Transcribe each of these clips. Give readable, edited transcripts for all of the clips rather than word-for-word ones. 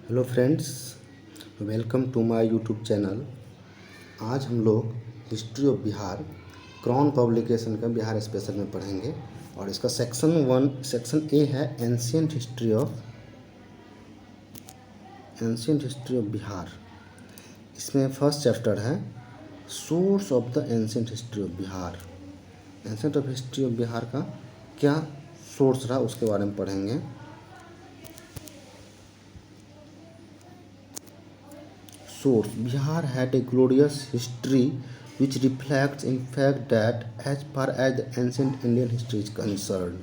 Hello friends, welcome to my YouTube channel. आज हम लोग history of Bihar Crown Publication का बिहार स्पेशल में पढ़ेंगे और इसका सेक्शन ए है एंशियंट हिस्ट्री ऑफ बिहार। इसमें फर्स्ट चैप्टर है source of the ancient history of Bihar. Ancient of history of Bihar का क्या सोर्स रहा उसके बारे में पढ़ेंगे। Source: Bihar had a glorious history which reflects in fact that as far as the ancient Indian history is concerned,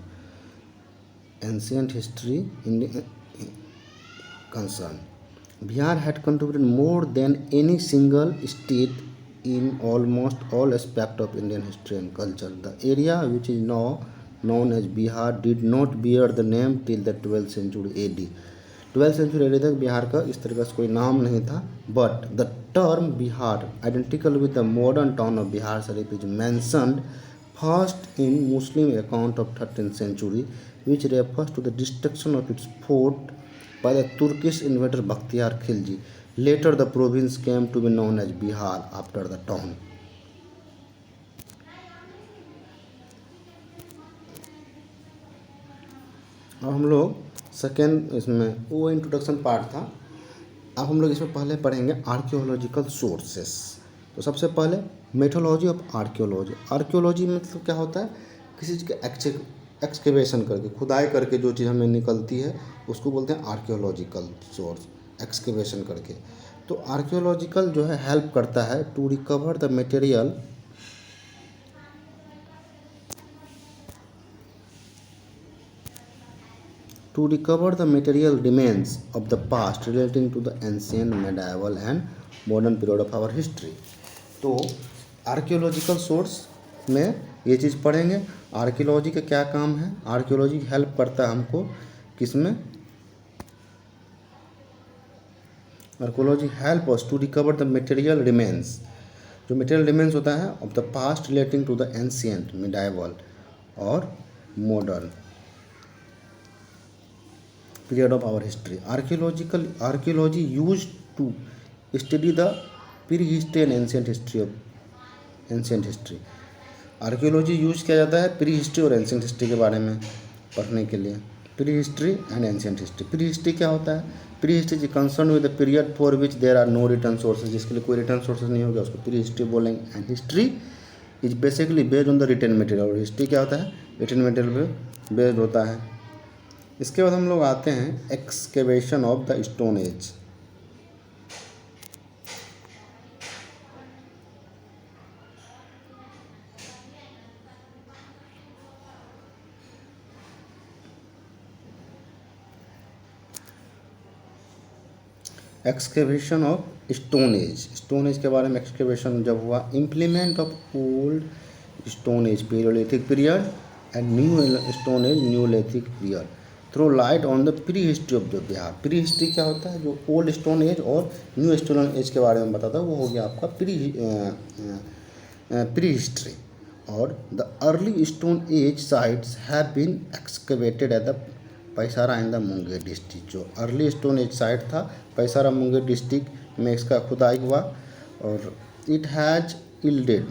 Bihar had contributed more than any single state in almost all aspects of Indian history and culture. The area which is now known as Bihar did not bear the name till the 12th century AD. 12th century AD तक बिहार का इस तरह से कोई नाम नहीं था, but the term Bihar, identical with the modern town of Bihar Sharif, is mentioned first in Muslim account of 13th century, which refers to the destruction of its fort by the Turkish invader Bakhtiyar Khilji. Later the province came to be known as Bihar after the town. अब हम लोग second इसमें वो introduction part था। अब हम लोग इसमें पहले पढ़ेंगे आर्कियोलॉजिकल सोर्सेस। तो सबसे पहले मेथोलॉजी ऑफ आर्कियोलॉजी। आर्कियोलॉजी मतलब क्या होता है? किसी चीज़ के एक्सकेवेशन करके, खुदाई करके जो चीज़ हमें निकलती है उसको बोलते हैं आर्कियोलॉजिकल सोर्स, एक्सकेवेशन करके। तो आर्कियोलॉजिकल जो है हेल्प करता है to recover the material remains of the past relating to the ancient, medieval and modern period of our history. तो आर्कियोलॉजिकल सोर्स में ये चीज़ पढ़ेंगे। आर्कियोलॉजी का क्या काम है? आर्कियोलॉजी हेल्प करता है हमको किसमें? Archaeology help us to recover the material remains. जो मटेरियल रिमेन्स होता है of the past relating to the ancient, medieval और modern period of our history. Archaeology used to study the prehistory and ancient history. Archaeology use किया जाता है prehistory और ancient history के बारे में पढ़ने के लिए। Prehistory and ancient history. Prehistory क्या होता है? Prehistory is concern with the period for which there are no written sources, जिसके लिए कोई रिटर्न सोर्सेज नहीं होगा उसको प्री हिस्ट्री बोलेंगे। And history is basically based on the written material. और हिस्ट्री क्या होता है? रिटन मटेरियल पे बेस्ड होता है। इसके बाद हम लोग आते हैं excavation of the stone age. Excavation of stone age के बारे में एक्सकेवेशन जब हुआ, implement of old stone age palaeolithic period and new stone age neolithic period throw light on the prehistory of the Bihar. Prehistory क्या होता है? जो old stone age और न्यू स्टोन एज के बारे में बताता है वो हो गया आपका प्री हिस्ट्री। और the early stone as sites have been excavated at the Paisra in the Munger district. जो अर्ली स्टोन एज साइट था पैसारा मुंगेर डिस्ट्रिक्ट में इसका खुदाई हुआ और it had yielded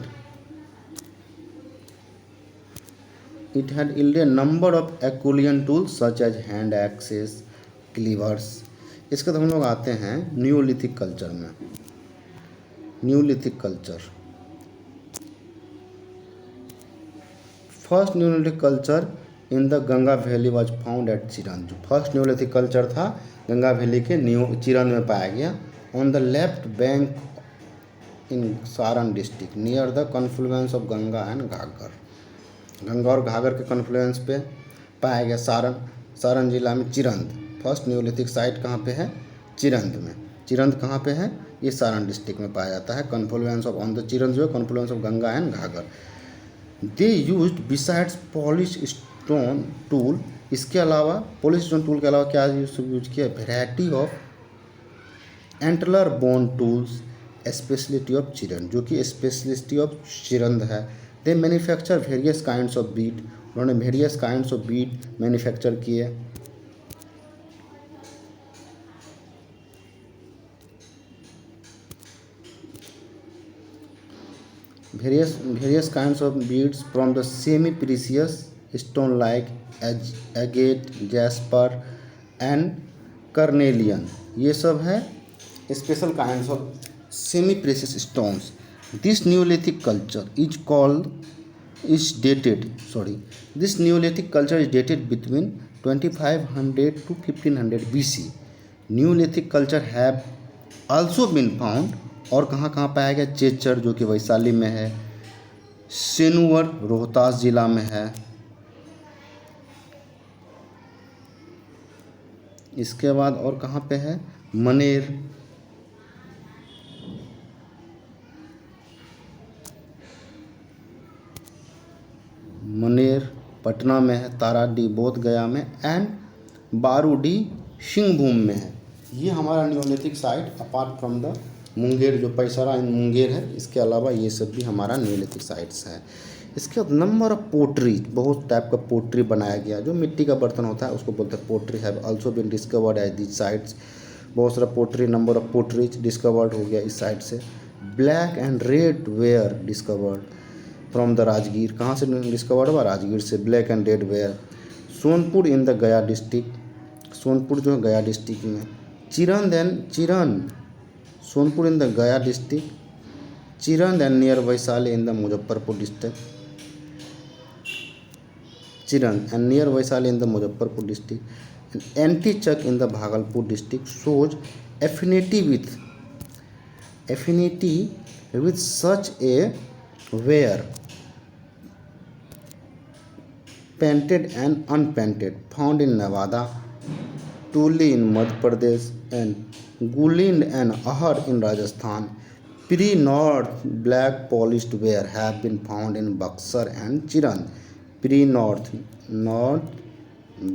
number of Acheulian tools such as hand axes, cleavers. इसके बाद हम लोग आते हैं न्यूलिथिक कल्चर में। Neolithic culture, first neolithic culture in the Ganga valley was found at Chirand. जो फर्स्ट न्यूलिथिक कल्चर था गंगा वैली के चिरंद में पाया गया। On the left bank in Saran district near the confluence of Ganga and घाघर। Ganga और घाघर के कन्फ्लुएंस पे पाया गया सारण जिला में चिरंद। फर्स्ट न्यूलिथिक साइट कहाँ पे है? चिरंद में। चिरंद कहाँ पे है? ये सारण डिस्ट्रिक्ट में पाया जाता है। कन्फ्लुएंस ऑफ ऑन द चिरंद जो है confluence of Ganga and घाघर। They used besides polish stone tool, इसके अलावा पॉलिश स्टोन टूल के अलावा क्या यूज किया? Variety of antler bone tools, speciality of Chirand, जो कि स्पेशलिटी ऑफ चिरंद है। They manufacture various kinds of bead, उन्होंने various kinds of bead manufacture किए। various kinds of beads from the semi precious stone like agate, jasper and carnelian. ये सब है special kinds of semi precious stones. This Neolithic culture is dated, this Neolithic culture is dated between 2500 to 1500 BC. Neolithic culture have also been found, और कहाँ कहाँ पाया गया? चेचर जो कि वैशाली में है, सेनुवर रोहतास जिला में है, इसके बाद और कहाँ पे है? मनेर पटना में है, ताराडी बोध गया में एंड बारूडी सिंहभूम में है। ये हमारा Neolithic site apart from the Munger जो पैसरा इन मुंगेर है, इसके अलावा ये सब भी हमारा नियोलिथिक साइट्स है। इसके बाद नंबर ऑफ पोट्री, बहुत टाइप का पोट्री बनाया गया, जो मिट्टी का बर्तन होता है उसको बोलते हैं pottery, have also been discovered at this sites. बहुत सारा pottery, number of potteries discovered हो गया इस साइट से। Black and red ware discovered from the Rajgir, कहाँ से डिस्कवर्ड हुआ? राजगीर से। Black and red ware. Sonpur in the Gaya district, Sonpur जो है गया डिस्ट्रिक्ट में। Chiran Sonpur in the Gaya district, Chiran and near Vaishali in the Muzaffarpur district, Chiran and near Vaishali in the Muzaffarpur district. Antichak in the Bhagalpur district shows affinity with such a ware, painted and unpainted, found in Nevada, Tuli in Madhya Pradesh, and Gulind and Ahar in Rajasthan. Pre-North black polished ware have been found in Buxar and Chiran. Pre-North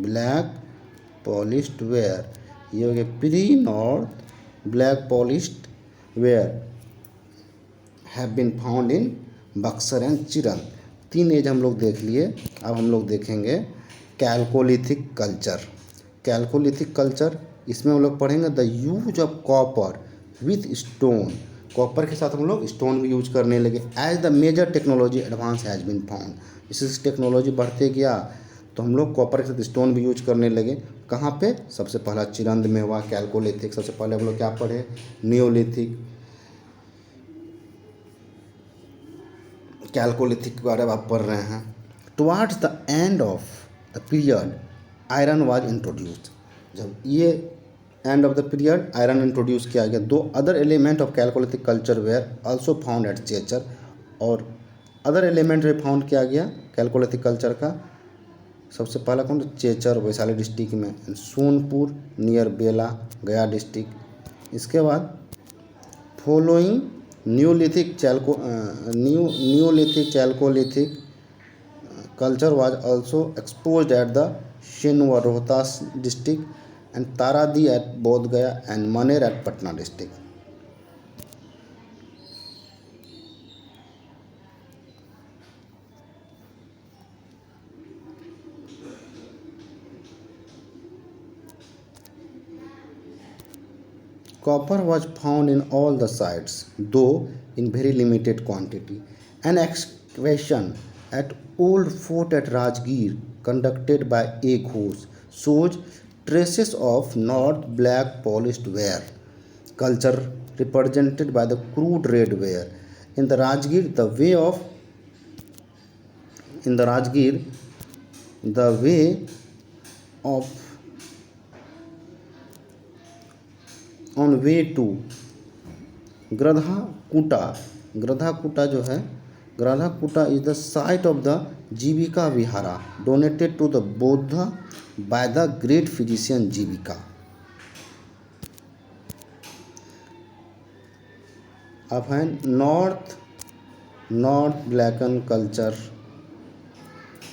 black polished ware, ये हो गया pre-North black polished ware have been found in Buxar and Chiran. 3 age हम लोग देख लिए। अब हम लोग देखेंगे कैल्कोलिथिक कल्चर। कैल्कोलिथिक कल्चर, इसमें हम लोग पढ़ेंगे the use of copper with stone. Copper के साथ हम लोग स्टोन भी यूज करने लगे। As the major technology advance has been found, जैसे टेक्नोलॉजी बढ़ते गया तो हम लोग कॉपर के साथ स्टोन भी यूज करने लगे। कहाँ पे? सबसे पहला चिरंद में हुआ कैल्कोलिथिक। सबसे पहले हम लोग क्या पढ़े? नियोलिथिक, कैल्कोलिथिक के बारे में आप पढ़ रहे हैं। Towards the end of the period iron was introduced. जब ये end of the period iron introduce किया गया। 2 other element of chalcolithic culture where also found at Chechar, और अदर एलिमेंट भी फाउंड किया गया कैल्कोलिथिक कल्चर का। सबसे पहला कौन? चेचर वैशाली डिस्ट्रिक्ट में, सोनपुर नियर बेला गया डिस्ट्रिक्ट। इसके बाद following Neolithic Chalcolithic culture was also exposed at the Shenhua Rohtas district and Taradi at Bodh Gaya and Maner at Patna district. Copper was found in all the sites, though in very limited quantity. An excavation at old fort at Rajgir, conducted by A. Ghosh, shows traces of north black polished ware culture represented by the crude red ware. In the Rajgir, the way of on way to Gradha Kuta जो है, Gradha Kuta is the site of the Jivika Vihara donated to the Bodha by the great physician Jivika. अब है north blacken culture,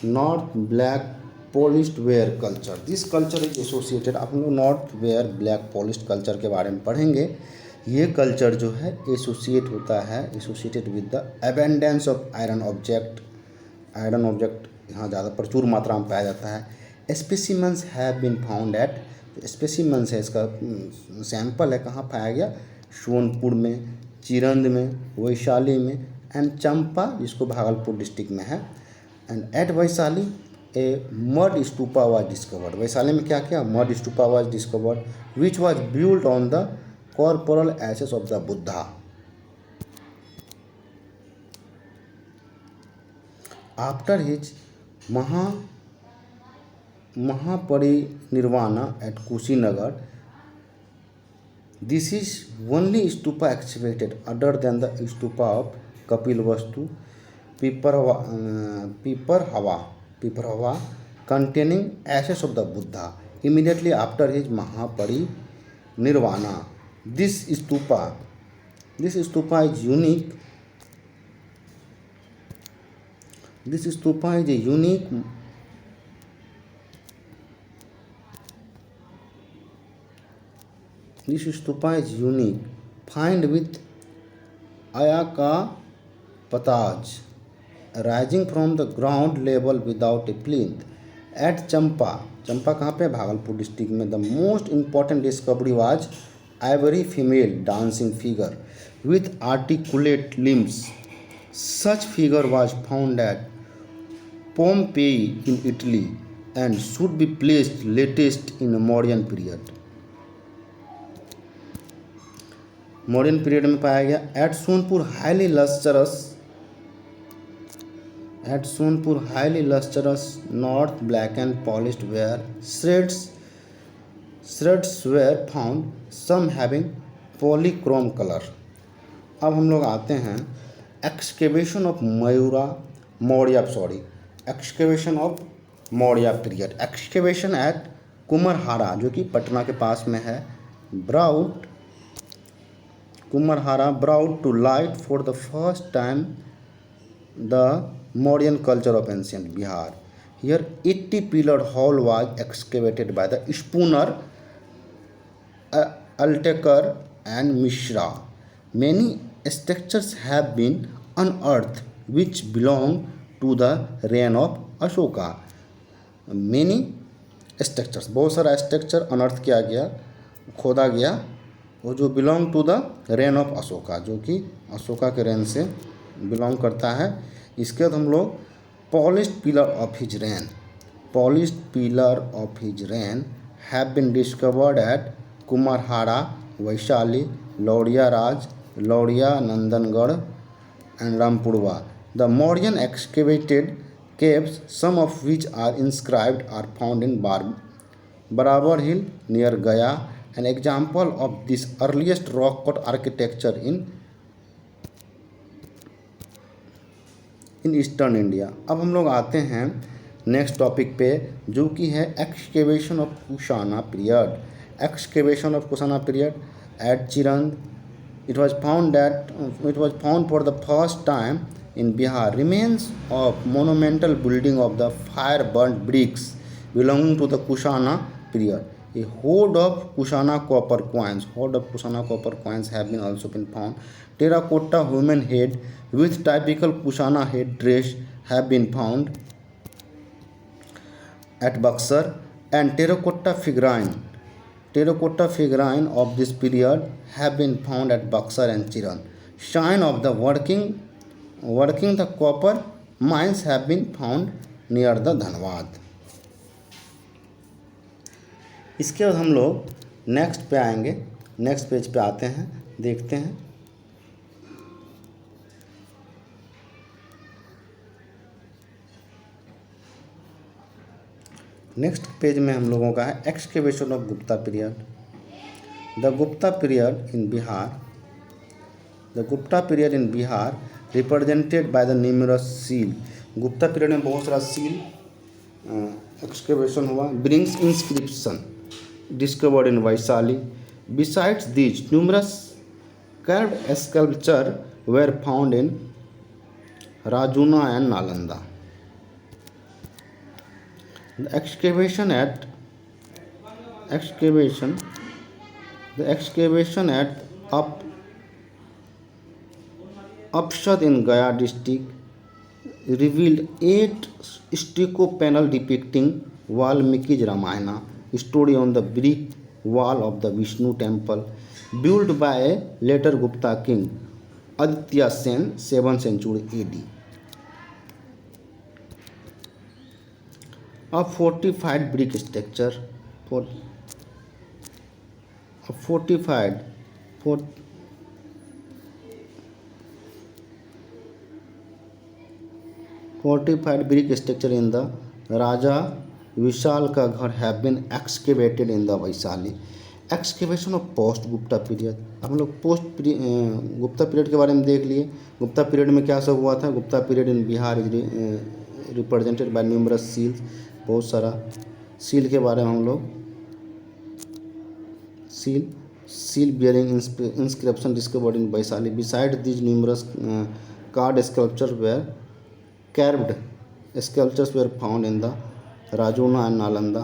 north black polished ware culture. This culture is associated, आप लोग north ware black polished culture के बारे में पढ़ेंगे। ये culture जो है एसोसिएट होता है, associated with the abundance of iron object. Iron object यहाँ ज़्यादा प्रचुर मात्रा में पाया जाता है। Specimens have been found at, specimens है इसका सैंपल है, कहाँ पाया गया? सोनपुर में, चिरंद में, वैशाली में एंड चंपा जिसको भागलपुर डिस्ट्रिक्ट में है, and at Vaishali a mud stupa was discovered. Vaishali में क्या किया, mud stupa was discovered which was built on the corporal ashes of the Buddha. After his Mahaparinirvana at Kushinagar, this is only stupa excavated other than the stupa of Kapilvastu, Piparhava, containing ashes of the Buddha immediately after his Mahaparinirvana. This stupa is unique. This stupa is a unique This stupa is unique, find with Ayaka Pataj, rising from the ground level without a plinth. At Champa कहाँ पे, Bhagalpur district में, the most important discovery was ivory female dancing figure with articulate limbs. Such figure was found at Pompeii in Italy and should be placed latest in the Mauryan period. Modern period में पाया गया। At Sonpur highly lustrous north black and polished ware shreds were found, some having polychrome colour. अब हम लोग आते हैं excavation of Maurya period. Excavation at Kumhrahara जो कि पटना के पास में है, Kumarhara brought to light for the first time the Mauryan culture of ancient Bihar. Here 80-pillared hall was excavated by the Spooner, Altekar and Mishra. Many structures have been unearthed which belong to the reign of Ashoka. Many structures, बहुत सारा structure अनर्थ किया गया, खोदा गया, वो जो belong to the reign of Ashoka, जो कि अशोका के रेन से बिलोंग करता है। इसके बाद हम लोग polished pillar of his reign have been discovered at Kumhrahara, Vaishali, Lauriya Nandangarh and Rampurva. The Mauryan excavated caves, some of which are inscribed, are found in Barabar Hill near Gaya. An example of this earliest rock cut architecture in eastern India. अब हम लोग आते हैं next topic पे जो कि है excavation of Kushana period at Chirand. It was found for the first time in Bihar remains of monumental building of the fire burnt bricks belonging to the Kushana period. A hoard of Kushana copper coins have been also been found. Terracotta human head with typical Kushana head dress have been found at Buxar, and terracotta figurine of this period have been found at Buxar and Chiran. Sign of the working the copper mines have been found near the Dhanbad. इसके बाद हम लोग next पे आएंगे, next page पे आते हैं, देखते हैं। नेक्स्ट पेज में हम लोगों का है excavation of Gupta period. The Gupta period in Bihar represented by the numerous seal. Gupta period में बहुत सारा सील एक्सकेवेशन हुआ। Brings inscription discovered in Vaishali. Besides these numerous curved sculpture were found in Rajuna and Nalanda. The excavation at Upshad in Gaya district revealed 8 stucco panel depicting Valmiki's Ramayana story on the brick wall of the Vishnu temple built by a later Gupta king Aditya Sen, 7th century AD. A fortified brick structure for a fortified for fortified brick structure in the Raja Vishal ka ghar have been excavated in the Vaishali. Excavation of post Gupta period. हम लोग post Gupta period के बारे में देख लिए। Gupta period में क्या सब हुआ था। Gupta period in Bihar is represented by numerous seals, बहुत सारा सील के बारे में हम लोग seal bearing inscription discovered in Vaishali. Besides this numerous carved sculpture were carved sculptures were found in the Rajuna and Nalanda.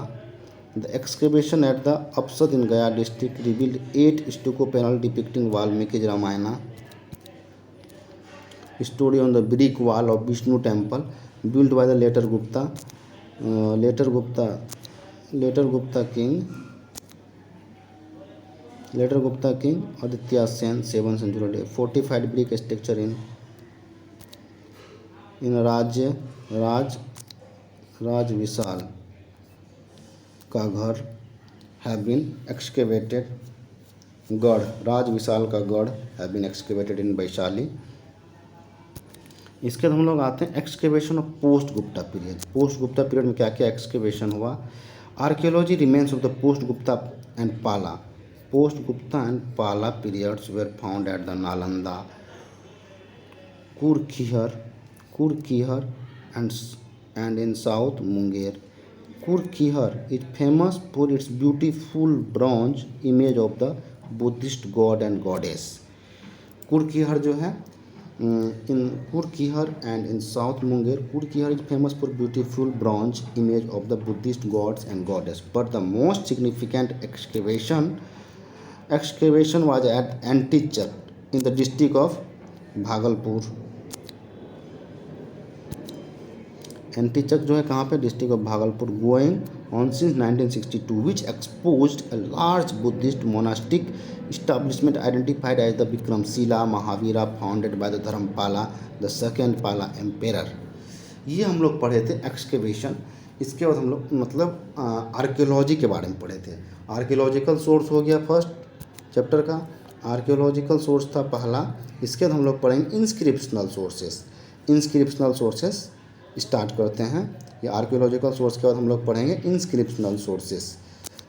The excavation at the Apsad in Gaya district revealed 8 stucco panels depicting Valmiki's Ramayana. Story on the brick wall of Vishnu temple built by the later Gupta king Aditya Sen, 7th century. Fortified brick structure in राज विशाल का घर have been excavated. गढ़ राज विशाल का गढ़ have been excavated इन वैशाली। इसके बाद हम लोग आते हैं excavation of post Gupta period. Post Gupta period में क्या क्या एक्सकेवेशन हुआ। Archaeology remains of the post Gupta and पाला। पोस्ट गुप्ता एंड पाला periods were found at the Nalanda, Kurkihar and in South Munger. Kurkihar is famous for its beautiful bronze image of the Buddhist god and goddess. Kurkihar जो है in Kurkihar and in South Munger, Kurkihar is famous for beautiful bronze image of the Buddhist gods and goddess. But the most significant excavation was at Antichak in the district of Bhagalpur. एंटीचक जो है कहाँ पे, district of Bhagalpur, going on since 1962, which exposed a large Buddhist monastic establishment identified as the Vikramashila Mahavira founded by the Dharmapala the second Pala emperor. ये हम लोग पढ़े थे excavation. इसके बाद हम लोग मतलब आर्कियोलॉजी के बारे में पढ़े थे। आर्कियोलॉजिकल सोर्स हो गया फर्स्ट चैप्टर का, आर्कियोलॉजिकल सोर्स था पहला। इसके बाद हम लोग पढ़ेंगे inscriptional sources. Inscriptional sources start करते हैं। ये आर्कियोलॉजिकल सोर्स के बाद हम लोग पढ़ेंगे इंस्क्रिप्शनल सोर्सेस।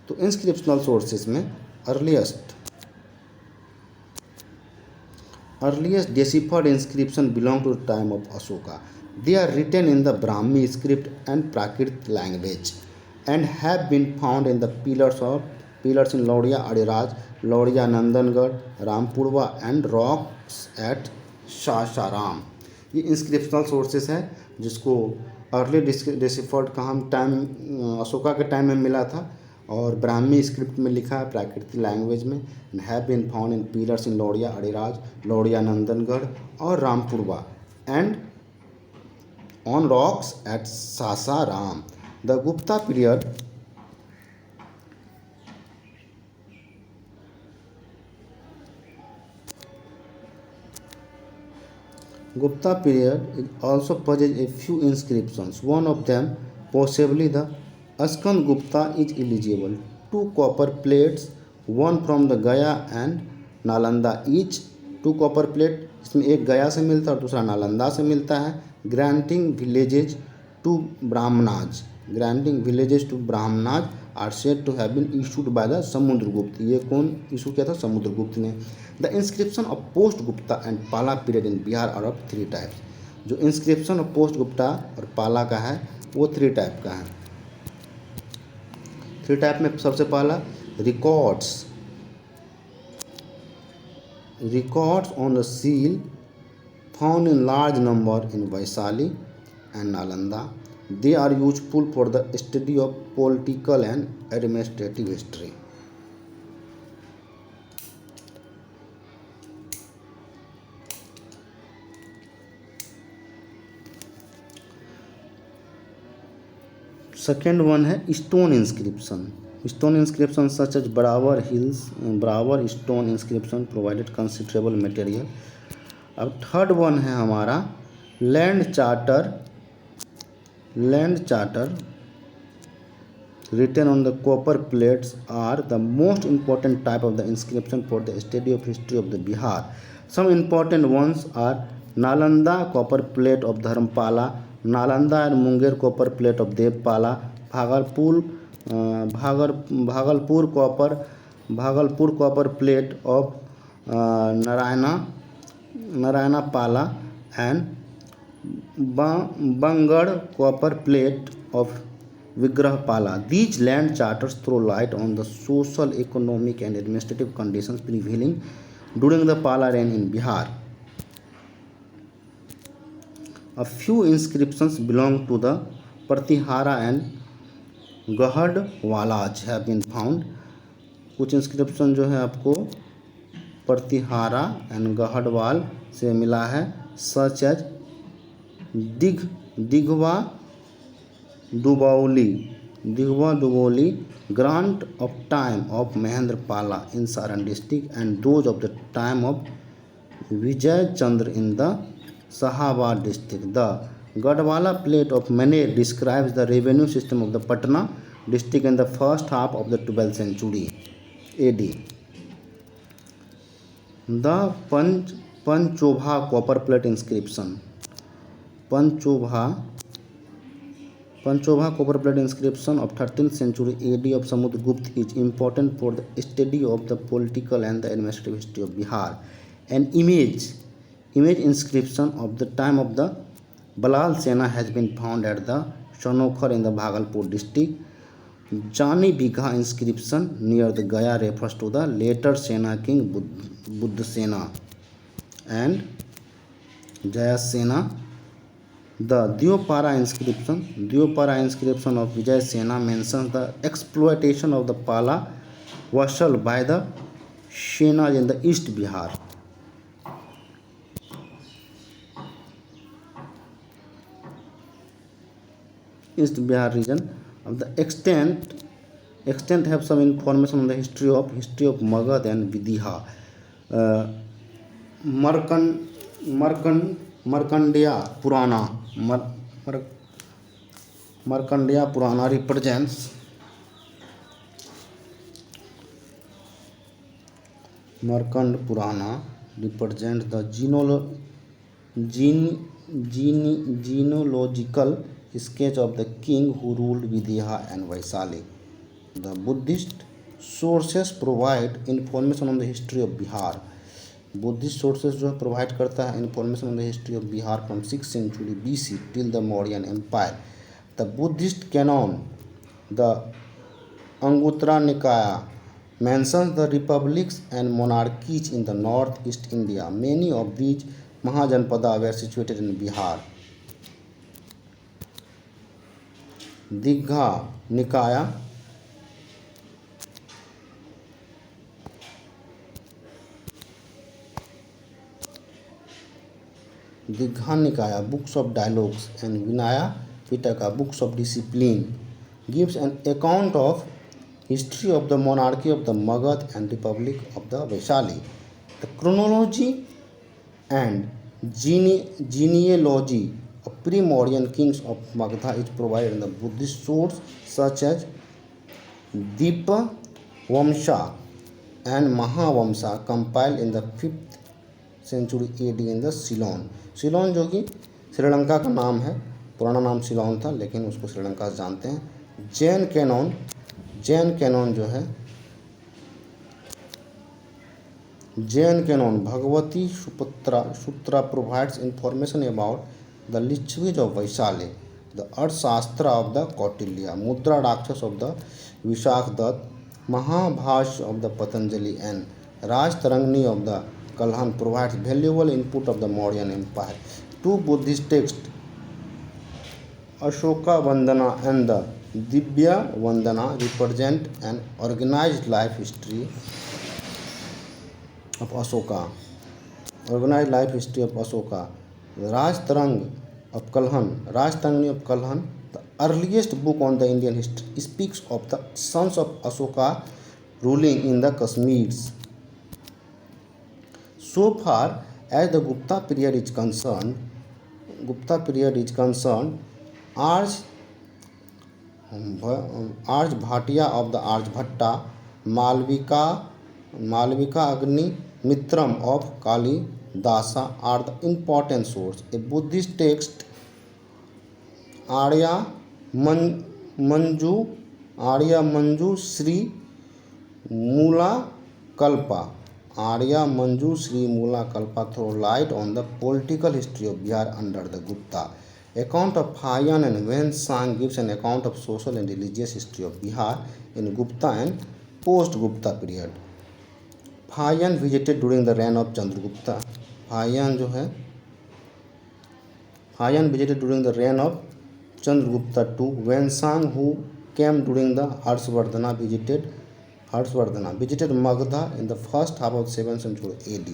तो इंस्क्रिप्शनल सोर्सेस में earliest deciphered inscription belong to the time of Ashoka. They are written in the Brahmi script and Prakrit language and have been found in the pillars in Laudiya Adiraj, Laudiya Nandangarh, Rampurwa and rocks at Sasaram. ये inscriptional sources है जिसको early deciphered का हम time Ashoka के time में मिला था और ब्राह्मी स्क्रिप्ट में लिखा है प्राकृतिक लैंग्वेज में। Have been found in pillars in Lauriya Areraj, Lauriya Nandangarh और Rampurva and on rocks at Sasaram. The Gupta period Gupta period also possesses a few inscriptions. One of them, possibly the Askan Gupta, is eligible. 2 copper plates, one from the Gaya and Nalanda each. 2 copper plate, इसमें एक गया से मिलता है और दूसरा नालंदा से मिलता है। Granting villages to Brahmanas are said to have been issued by the Samudragupta. ये कौन इशू किया था? समुद्रगुप्त ने। The inscription of post Gupta and Pala period in Bihar are of 3 types. जो inscription of post Gupta और पाला का है वो 3 टाइप का है। 3 टाइप में सबसे पहला records on the seal found in large number in Vaishali and Nalanda. They are useful for the study of political and administrative history. Second one है stone inscription. Stone inscription such as Bravar stone inscription provided considerable material अब third one है हमारा land charter written on the copper plates are the most important type of the inscription for the study of history of the Bihar. Some important ones are Nalanda copper plate of Dharmpala, Nalanda and Munger copper plate of Devpala, Bhagalpur copper plate of Narayana Pala, and Bangad copper plate of Vigrahpala. These land charters throw light on the social, economic, and administrative conditions prevailing during the Pala reign in Bihar. A few inscriptions belong to the Pratihara and Gahadwalas have been found. कुछ inscription जो है आपको Pratihara and Gahadavala से मिला है, such as Dighwa Dubauli grant of time of Mahendrapala in Saran district and those of the time of Vijay Chandra in the Sahabad district. The Gadwala plate of Maner describes the revenue system of the Patna district in the first half of the 12th century AD. The Panchobha copper plate inscription. Panchobha copper plate inscription of 13th century AD of Samudragupta is important for the study of the political and the administrative history of Bihar. An image inscription of the time of the Balal Sena has been found at the Shanokhar in the Bhagalpur district. Jani Bigha inscription near the Gaya refers to the later Sena king Buddhasena and Jayasena. The Diopara inscription of Vijay Sena mentions the exploitation of the Pala vassal by the Senas in the East Bihar. Region. Of the extent have some information on the history of Magad and Vidya. Markandeya Purana represents the genealogical sketch of the king who ruled Vidya and Vaisali. The Buddhist sources provide information on the history of Bihar. Buddhist sources जो है provide करता है information on the history of Bihar from 6th century BC till the Mauryan empire. The Buddhist canon the Anguttara Nikaya mentions the republics and monarchies in the northeast India. Many of these Mahajanpada were situated in Bihar. Digha Nikaya books of dialogues and Vinaya Pitaka books of discipline gives an account of history of the monarchy of the Magad and republic of the Vaishali. The chronology and genealogy of pre-Mauryan kings of Magadha is provided in the Buddhist sources such as Dipa Vamsa and Mahavamsa compiled in the 5th century AD in the Ceylon. Ceylon जो कि श्रीलंका का नाम है, पुराना नाम सिलोन था लेकिन उसको श्रीलंका से जानते हैं. जैन कैनॉन जो है Jain canon Bhagavati Sutra provides information about the Licchavis of Vaishali, the Arthashastra of the Kautilya, Mudrarakshasa of the Vishakhadatta, Mahabhashya of the Patanjali and Rajatarangini of the Kalhan provides valuable input of the Mauryan Empire. Two Buddhist texts, Ashoka Vandana and the Divya Vandana, represent an organized life history of Ashoka. Rajtarang of Kalhan, the earliest book on the Indian history, speaks of the sons of Ashoka ruling in the Kashmirs. So far, As the Gupta period is concerned, Arj Arj Bhatia of the Arjbhatta, Malvika Agni Mitram of Kalidasa are the important source. A Buddhist text, Arya Man, Manju Arya Manju Sri Mula Kalpa. Arya Manju Sri Mula Kalpa throw light on the political history of Bihar under the Gupta. Account of Phayan and Wensang gives an account of social and religious history of Bihar in Gupta and post-Gupta period. Phayan visited during the reign of Chandragupta. Phayan visited during the reign of Chandragupta II. Wensang, who came during the Harshvardhana, visited Magdha in the first half of 7th century AD,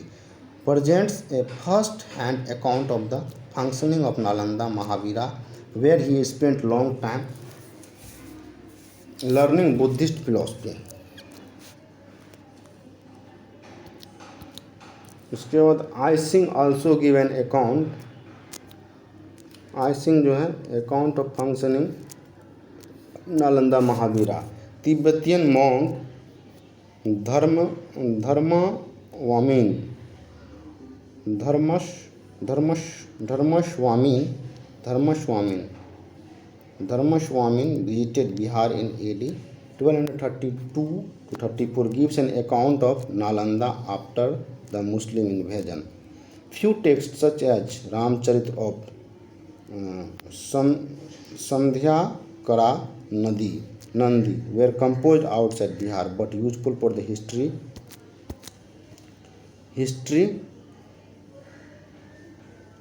presents a first-hand account of the functioning of Nalanda Mahavira, where he spent long time learning Buddhist philosophy. उसके बाद icing also give an account, icing जो है account of functioning Nalanda Mahavira. Tibetan monk Dharmaswamin visited Bihar in AD 1232 to 34, gives an account of Nalanda after the Muslim invasion. Few texts such as Ramcharit of Sandhyakara Nandi were composed outside Bihar but useful for the history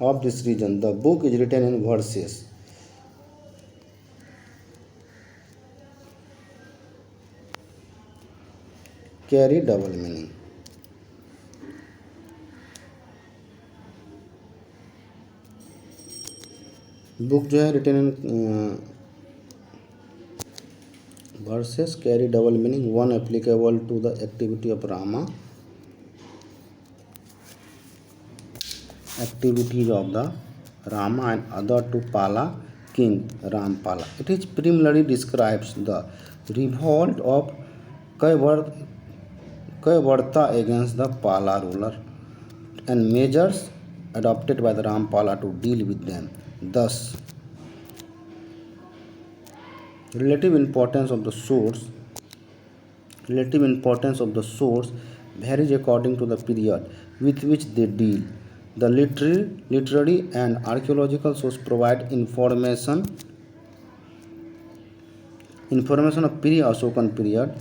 of this region. The book is written in verses. Carry double meaning. Book जो है written in verses, carry double meaning. One applicable to the activity of Rama, activities of the Rama, and other to Pala king Rampala. It is primarily describes the revolt of Kaivarta against the Pala ruler and measures adopted by the Rampala to deal with them. Thus, relative importance of the source varies according to the period with which they deal. The literary and archaeological source provide information of pre-Ashokan period.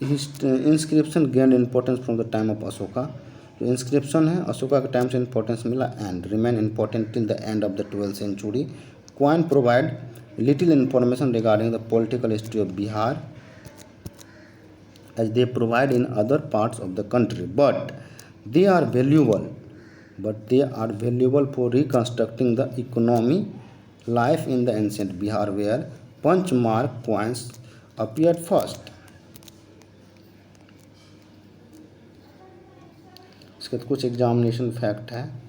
Inscription gained importance from the time of Ashoka. जो inscription है अशोका के time से importance मिला and remain important till the end of the 12th century. Coin provide little information regarding the political history of Bihar as they provide in other parts of the country, but they are valuable for reconstructing the economy life in the ancient Bihar where punch mark coins appeared first. इसके कुछ examination fact है.